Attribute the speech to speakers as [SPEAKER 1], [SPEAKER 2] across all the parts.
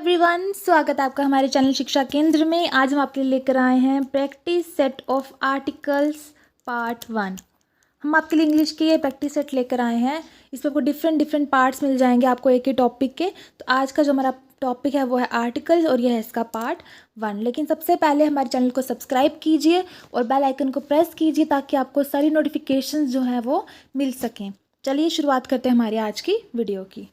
[SPEAKER 1] Everyone, स्वागत है आपका हमारे चैनल शिक्षा केंद्र में। आज हम आपके लिए लेकर आए हैं practice set of articles part 1। हम आपके लिए इंग्लिश के ये प्रैक्टिस सेट लेकर आए हैं। इसमें आपको डिफरेंट पार्ट्स मिल जाएंगे आपको एक ही टॉपिक के। तो आज का जो हमारा टॉपिक है वो है आर्टिकल्स और यह है इसका पार्ट 1। लेकिन सबसे पहले हमारे चैनल को सब्सक्राइब कीजिए और बेल आइकन को प्रेस कीजिए ताकि आपको सारी नोटिफिकेशंस जो हैं वो मिल सकें। चलिए शुरुआत करते हैं हमारी आज की वीडियो की।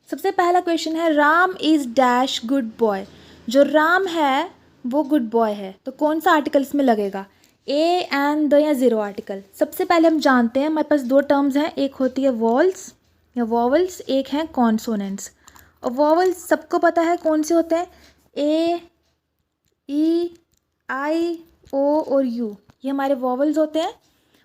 [SPEAKER 1] सबसे पहला क्वेश्चन है, Ram is dash good boy. जो राम है वो गुड बॉय है, तो कौन सा आर्टिकल इसमें लगेगा, ए एंड द या ज़ीरो आर्टिकल। सबसे पहले हम जानते हैं हमारे पास दो टर्म्स हैं, एक होती है वॉल्स या वॉवल्स, एक हैं कॉन्सोनेंट्स। और वॉवल्स सबको पता है कौन से होते हैं, ए, ई, आई, ओ और यू, ये हमारे वॉवल्स होते हैं।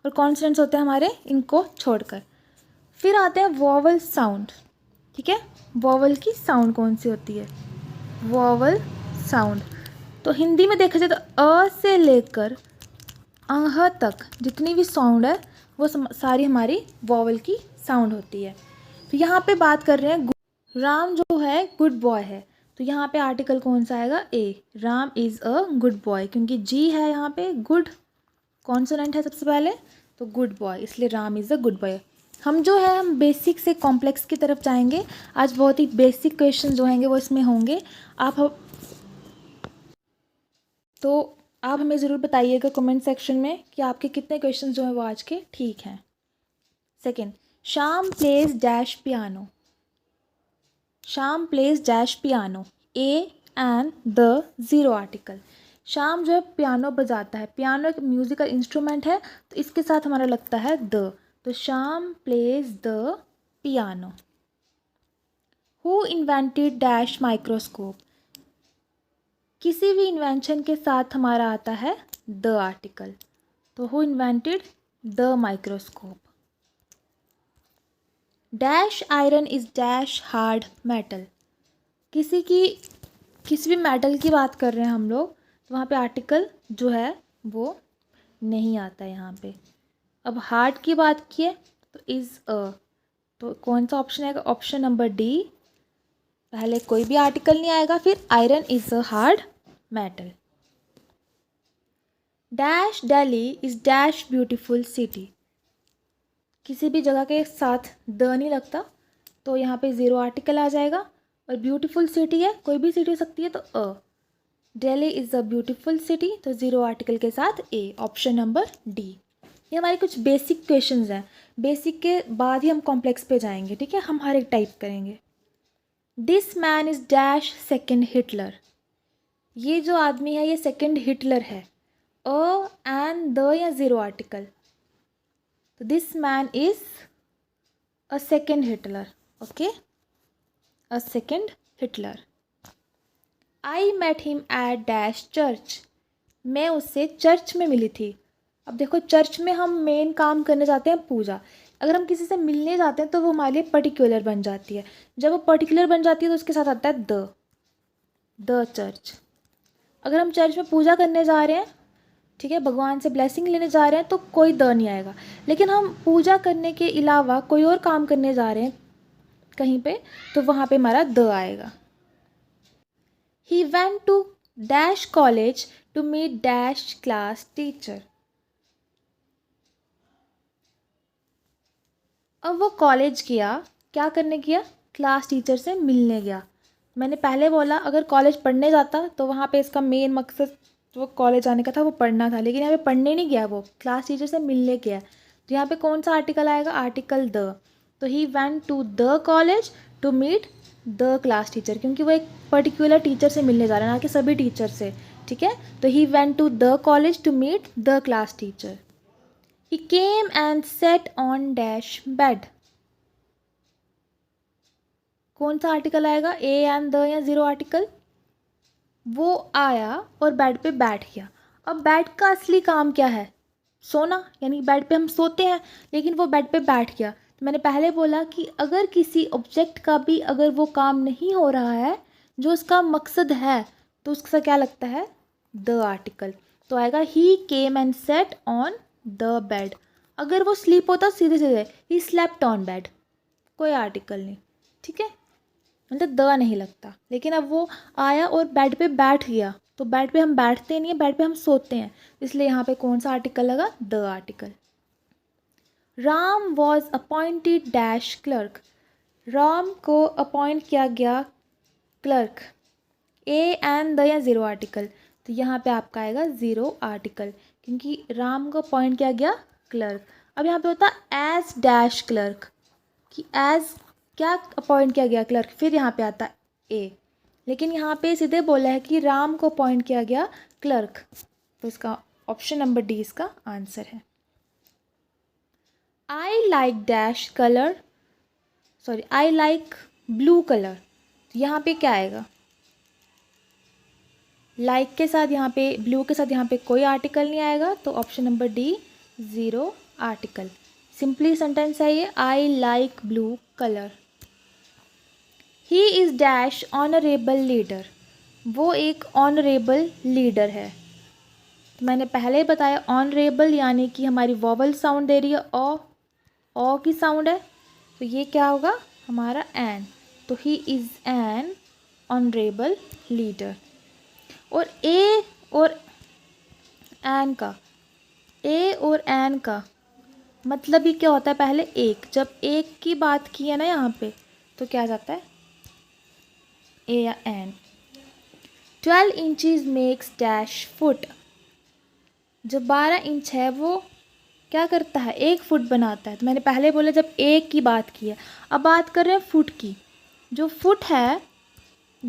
[SPEAKER 1] और कॉन्सोनेंट्स होते हैं हमारे इनको छोड़कर। फिर आते हैं वॉवल साउंड। ठीक है, वॉवल की साउंड कौन सी होती है, वॉवल साउंड। तो हिंदी में देखा जाए तो अ से लेकर अह तक जितनी भी साउंड है वो सारी हमारी वॉवल की साउंड होती है। तो यहाँ पे बात कर रहे हैं, राम जो है गुड बॉय है, तो यहाँ पे आर्टिकल कौन सा आएगा, a. Ram is a good boy, क्योंकि जी है यहाँ पे, गुड कॉन्सोनेंट है सबसे पहले, तो गुड बॉय, इसलिए Ram is a good boy. हम जो है हम बेसिक से कॉम्प्लेक्स की तरफ जाएंगे। आज बहुत ही बेसिक क्वेश्चन जो होंगे वो इसमें होंगे। आप हमें ज़रूर बताइएगा कमेंट सेक्शन में कि आपके कितने क्वेश्चन जो हैं वो आज के ठीक हैं। Second, Shyam plays dash piano. Shyam plays dash piano, a and the zero article. Shyam जो है पियानो बजाता है, पियानो एक म्यूज़िकल इंस्ट्रूमेंट है, तो इसके साथ हमारा लगता है द, तो शाम plays the piano. Who invented dash microscope. किसी भी इन्वेंशन के साथ हमारा आता है द आर्टिकल, तो who invented the microscope. Dash iron is dash hard metal. किसी भी मेटल की बात कर रहे हैं हम लोग, तो वहाँ पे आर्टिकल जो है वो नहीं आता है यहाँ पे। अब हार्ड की बात किए तो इज़ अ, तो कौन सा ऑप्शन आएगा, ऑप्शन नंबर डी। पहले कोई भी आर्टिकल नहीं आएगा, फिर iron is a hard metal. Dash Delhi is dash beautiful city. किसी भी जगह के साथ द नहीं लगता, तो यहाँ पे ज़ीरो आर्टिकल आ जाएगा। और ब्यूटीफुल सिटी है, कोई भी सिटी हो सकती है, तो a. Delhi is a beautiful city, तो ज़ीरो आर्टिकल के साथ ए, ऑप्शन नंबर डी। ये हमारे कुछ बेसिक क्वेश्चंस हैं। बेसिक के बाद ही हम कॉम्प्लेक्स पे जाएंगे। ठीक है, हम हर एक टाइप करेंगे। This man is dash second Hitler. ये जो आदमी है ये सेकेंड हिटलर है, अ एंड द या ज़ीरो आर्टिकल, तो this man is a second Hitler. Okay, a second Hitler. I met him at dash church. मैं उससे चर्च में मिली थी। अब देखो, चर्च में हम मेन काम करने जाते हैं पूजा। अगर हम किसी से मिलने जाते हैं तो वो हमारे लिए पर्टिकुलर बन जाती है। जब वो पर्टिकुलर बन जाती है तो उसके साथ आता है द चर्च। अगर हम चर्च में पूजा करने जा रहे हैं, ठीक है, भगवान से ब्लेसिंग लेने जा रहे हैं, तो कोई द नहीं आएगा। लेकिन हम पूजा करने के अलावा कोई और काम करने जा रहे हैं कहीं पे, तो वहाँ पे हमारा द आएगा। He went to dash college to meet dash class teacher. अब वो कॉलेज गया, क्या करने गया, क्लास टीचर से मिलने गया। मैंने पहले बोला अगर कॉलेज पढ़ने जाता तो वहाँ पे इसका मेन मकसद जो कॉलेज आने का था वो पढ़ना था, लेकिन यहाँ पे पढ़ने नहीं गया, वो क्लास टीचर से मिलने गया। तो यहाँ पे कौन सा आर्टिकल आएगा, आर्टिकल द। तो he went to the college to meet the class teacher, क्योंकि वो एक पर्टिकुलर टीचर से मिलने जा रहा है, ना कि सभी टीचर से। ठीक है, तो he went to the college to meet the class teacher. He came and sat on dash bed. कौन सा आर्टिकल आएगा, ए एंड द या ज़ीरो आर्टिकल। वो आया और बेड पे बैठ गया। अब बेड का असली काम क्या है, सोना, यानी बेड पे हम सोते हैं, लेकिन वो बेड पे बैठ गया। तो मैंने पहले बोला कि अगर किसी ऑब्जेक्ट का भी अगर वो काम नहीं हो रहा है जो उसका मकसद है, तो उसका क्या लगता है, द आर्टिकल। तो आएगा ही came and sat on the bed. अगर वो स्लीप होता सीधे सीधे ही स्लेप्ट ऑन बेड, कोई आर्टिकल नहीं। ठीक है, मतलब द नहीं लगता। लेकिन अब वो आया और बेड पे बैठ गया, तो बेड पे हम बैठते नहीं हैं, बेड पे हम सोते हैं, इसलिए यहाँ पे कौन सा आर्टिकल लगा? The article. Ram was appointed dash clerk. Ram को अपॉइंट किया गया क्लर्क। ए एंड द या ज़ीरो आर्टिकल, तो यहाँ पे आपका आएगा ज़ीरो आर्टिकल, क्योंकि राम को अपॉइंट किया गया क्लर्क। अब यहाँ पे होता एज डैश क्लर्क, कि एज क्या अपॉइंट किया गया? क्लर्क। फिर यहाँ पे आता ए, लेकिन यहाँ पे सीधे बोला है कि राम को अपॉइंट किया गया क्लर्क, तो इसका ऑप्शन नंबर डी इसका आंसर है। I like dash colour, sorry I like blue colour, तो यहाँ पे क्या आएगा? लाइक के साथ यहाँ पे ब्लू के साथ यहाँ पे कोई आर्टिकल नहीं आएगा, तो option number D zero article. Simply sentence है ये, I like blue colour. He is dash honourable leader, वो एक ऑनरेबल लीडर है। तो मैंने पहले ही बताया ऑनरेबल यानी कि हमारी वॉवल साउंड दे रही है, ओ की साउंड है, तो ये क्या होगा? हमारा एन, तो ही इज़ एन ऑनरेबल लीडर। और ए और एन का मतलब ही क्या होता है? पहले एक, जब एक की बात की है ना यहाँ पे, तो क्या जाता है? ए या an. 12 inches makes dash foot, जो 12 इंच है वो क्या करता है? 1 फुट बनाता है। तो मैंने पहले बोला जब एक की बात की है, अब बात कर रहे हैं फुट की। जो फुट है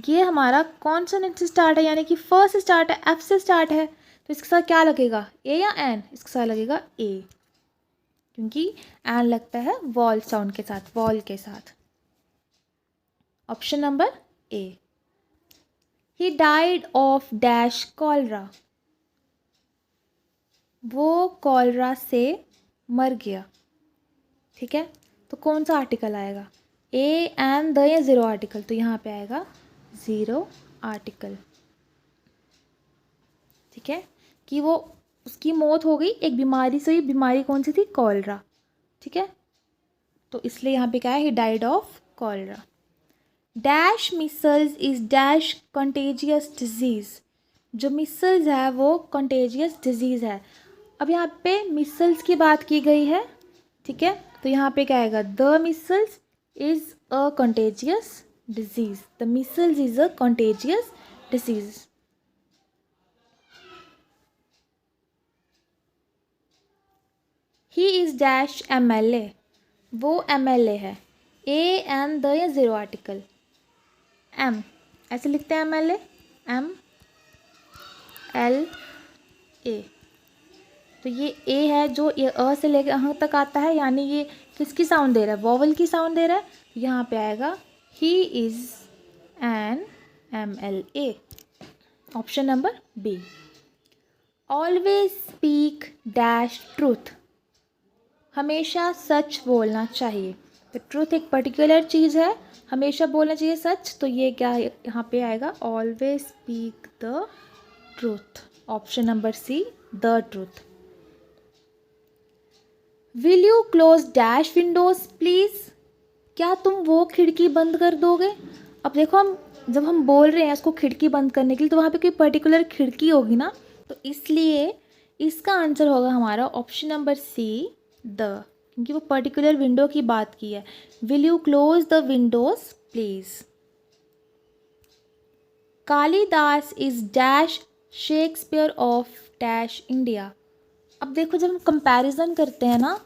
[SPEAKER 1] ये हमारा कॉन्सोनेंट से स्टार्ट है, यानी कि फर्स्ट से स्टार्ट है, एफ से स्टार्ट है, तो इसके साथ क्या लगेगा? ए या एन? इसके साथ लगेगा ए, क्योंकि एन लगता है वॉल साउंड के साथ, वॉल के साथ। Option number A. He died of dash cholera, वो कॉलरा से मर गया। ठीक है, तो कौन सा आर्टिकल आएगा? ए एंड द या ज़ीरो आर्टिकल, तो यहाँ पे आएगा ज़ीरो आर्टिकल। ठीक है, कि वो उसकी मौत हो गई एक बीमारी से, बीमारी कौन सी थी? कॉलरा। ठीक है, तो इसलिए यहाँ पे क्या है? He died of cholera. Dash micelles is dash contagious disease, जो मिसल्स है वो कंटेजियस डिजीज़ है। अब यहाँ पे मिसल्स की बात की गई है। ठीक है, तो यहाँ पे क्या आएगा? The micelles is a contagious disease, the micelles is a contagious disease. He is dash MLA, वो MLA है। ए एंड द या ज़ीरो आर्टिकल, एम, ऐसे लिखते हैं MLA, MLA। तो ये ए है जो ये अ से लेकर अह तक आता है, यानी ये किसकी साउंड दे रहा है? वॉवल की साउंड दे रहा है। यहाँ पे आएगा he is an MLA। Option number B. Always speak dash truth, हमेशा सच बोलना चाहिए। तो ट्रूथ एक पर्टिकुलर चीज़ है, हमेशा बोलना चाहिए सच, तो ये क्या यहाँ पे आएगा? Always speak the truth. Option number C, the truth. Will you close dash windows please, क्या तुम वो खिड़की बंद कर दोगे? अब देखो, हम जब हम बोल रहे हैं उसको खिड़की बंद करने के लिए, तो वहाँ पे कोई पर्टिकुलर खिड़की होगी ना, तो इसलिए इसका आंसर होगा हमारा ऑप्शन नंबर सी, द, क्योंकि वो पर्टिकुलर विंडो की बात की है। Will you close the Windows please. Kalidas is dash Shakespeare of dash India. अब देखो, जब हम कंपैरिजन करते हैं ना,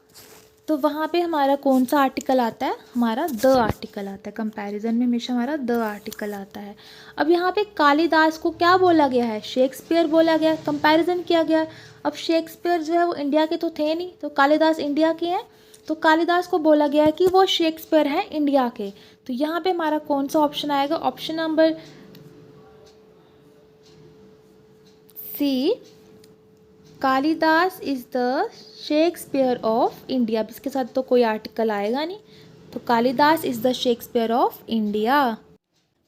[SPEAKER 1] तो वहाँ पे हमारा कौन सा आर्टिकल आता है? हमारा द आर्टिकल आता है। कंपैरिजन में हमेशा हमारा द आर्टिकल आता है। अब यहाँ पे कालिदास को क्या बोला गया है? शेक्सपियर बोला गया, कंपैरिजन किया गया। अब शेक्सपियर जो है वो इंडिया के तो थे नहीं, तो कालिदास इंडिया के हैं, तो कालिदास को बोला गया है कि वो शेक्सपियर हैं इंडिया के। तो यहाँ पे हमारा कौन सा ऑप्शन आएगा? Option number C, Kalidas is the Shakespeare of India. अब इसके साथ तो कोई आर्टिकल आएगा नहीं, तो Kalidas is the Shakespeare of India.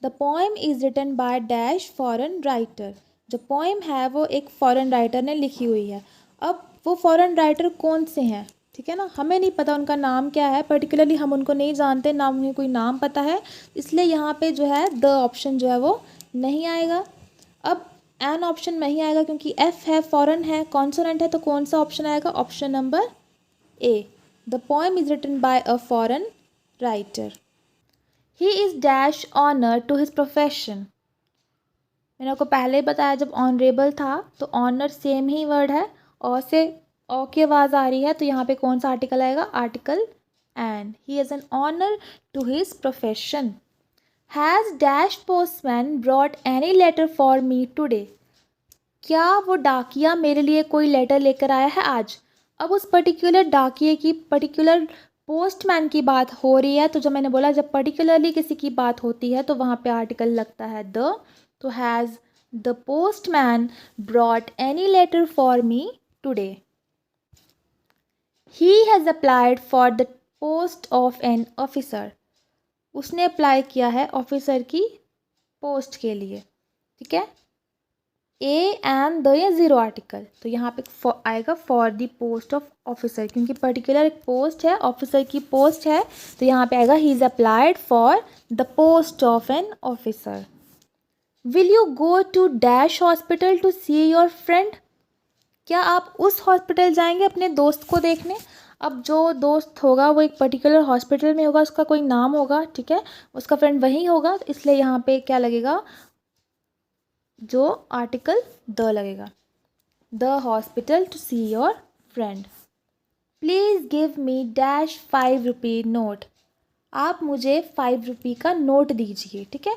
[SPEAKER 1] The poem is written by dash foreign writer, जो पोएम है वो एक फॉरेन राइटर ने लिखी हुई है। अब वो फॉरेन राइटर कौन से हैं? ठीक है ना, हमें नहीं पता उनका नाम क्या है, पर्टिकुलरली हम उनको नहीं जानते, ना उन्हें कोई नाम पता है, इसलिए यहाँ पे जो है द ऑप्शन जो है वो नहीं आएगा। अब एन ऑप्शन नहीं आएगा क्योंकि एफ है, फॉरेन है, कॉन्सोनेंट है, तो कौन सा ऑप्शन आएगा? Option number A. The poem is written by a foreign writer. He is dash honour to his profession. मैंने आपको पहले ही बताया जब ऑनरेबल था तो ऑनर सेम ही वर्ड है, और से ओ की आवाज़ आ रही है, तो यहाँ पे कौन सा आर्टिकल आएगा? Article an. He is an honour to his profession. Has dash postman brought any letter for me today. क्या वो डाकिया मेरे लिए कोई लेटर लेकर आया है आज? अब उस पर्टिकुलर डाकिए की, पर्टिकुलर पोस्टमैन की बात हो रही है, तो जब मैंने बोला जब पर्टिकुलरली किसी की बात होती है तो वहाँ पे आर्टिकल लगता है द। तो has the postman brought any letter for me today. He has applied for the post of an officer. उसने अप्लाई किया है ऑफिसर की पोस्ट के लिए। ठीक है, ए एंड द या ज़ीरो आर्टिकल, तो यहाँ पे आएगा for the post of officer, क्योंकि पर्टिकुलर एक पोस्ट है, ऑफिसर की पोस्ट है, तो यहाँ पे आएगा he is applied for the post of an officer. Will you go to dash hospital to see your friend. क्या आप उस हॉस्पिटल जाएंगे अपने दोस्त को देखने? अब जो दोस्त होगा वो एक पर्टिकुलर हॉस्पिटल में होगा, उसका कोई नाम होगा, ठीक है, उसका फ्रेंड वही होगा, तो इसलिए यहाँ पे क्या लगेगा? जो आर्टिकल द लगेगा। The hospital to see your friend. Please give me dash 5 rupee note. आप मुझे 5 रुपी का नोट दीजिए। ठीक है,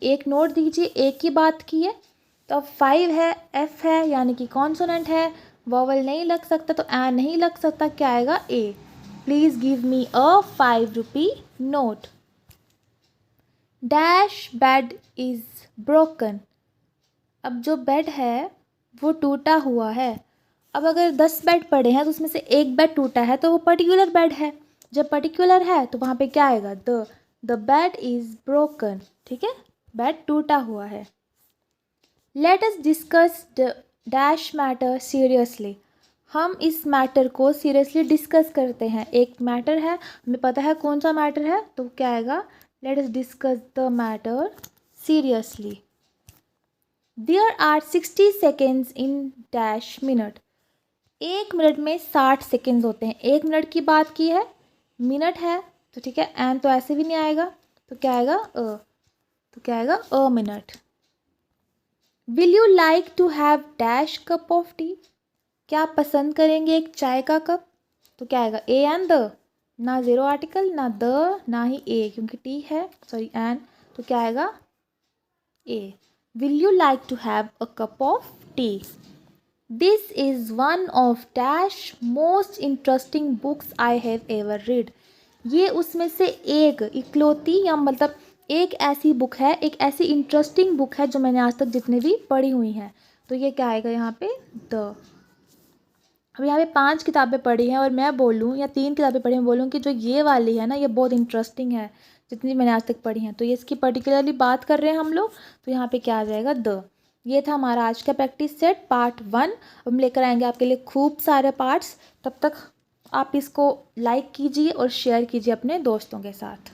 [SPEAKER 1] एक नोट दीजिए, एक की बात की है, तो अब 5 है, एफ है, यानी कि कॉन्सोनेंट है, वॉवल नहीं लग सकता, तो ए नहीं लग सकता, क्या आएगा? A. Please give me a 5 rupee note. Dash bed is broken. अब जो बेड है वो टूटा हुआ है। अब अगर 10 बेड पड़े हैं तो उसमें से एक बेड टूटा है, तो वो पर्टिकुलर बेड है। जब पर्टिकुलर है तो वहाँ पे क्या आएगा? The bed is broken. ठीक है, बेड टूटा हुआ है। Late us discuss the dash matter seriously. हम इस मैटर को सीरियसली डिस्कस करते हैं। एक मैटर है, हमें पता है कौन सा मैटर है, तो क्या आएगा? Let us discuss the matter seriously. There are 60 seconds in dash minute. एक मिनट में 60 सेकेंड्स होते हैं। एक मिनट की बात की है, मिनट है, तो ठीक है, एंड तो ऐसे भी नहीं आएगा, तो क्या आएगा? तो क्या आएगा? A minute. Will you like to have dash cup of tea. क्या आप पसंद करेंगे एक चाय का कप? तो क्या आएगा? ए एंड द, ना ज़ीरो आर्टिकल, ना द, ना ही ए, क्योंकि टी है, सॉरी एंड, तो क्या आएगा? A. Will you like to have a cup of tea. This is one of dash most interesting books I have ever read. ये उसमें से एक इकलौती, या मतलब एक ऐसी बुक है, एक ऐसी इंटरेस्टिंग बुक है जो मैंने आज तक जितनी भी पढ़ी हुई हैं। तो ये क्या आएगा यहाँ पे? द। अब यहाँ पे 5 किताबें पढ़ी हैं और मैं बोलूँ, या 3 किताबें पढ़ी, मैं बोलूँ कि जो ये वाली है ना, ये बहुत इंटरेस्टिंग है जितनी मैंने आज तक पढ़ी हैं, तो ये इसकी पर्टिकुलरली बात कर रहे हैं हम लोग, तो यहाँ पे क्या आ जाएगा? द। ये था हमारा आज का प्रैक्टिस सेट पार्ट 1। हम लेकर आएंगे आपके लिए खूब सारे पार्ट्स। तब तक आप इसको लाइक कीजिए और शेयर कीजिए अपने दोस्तों के साथ।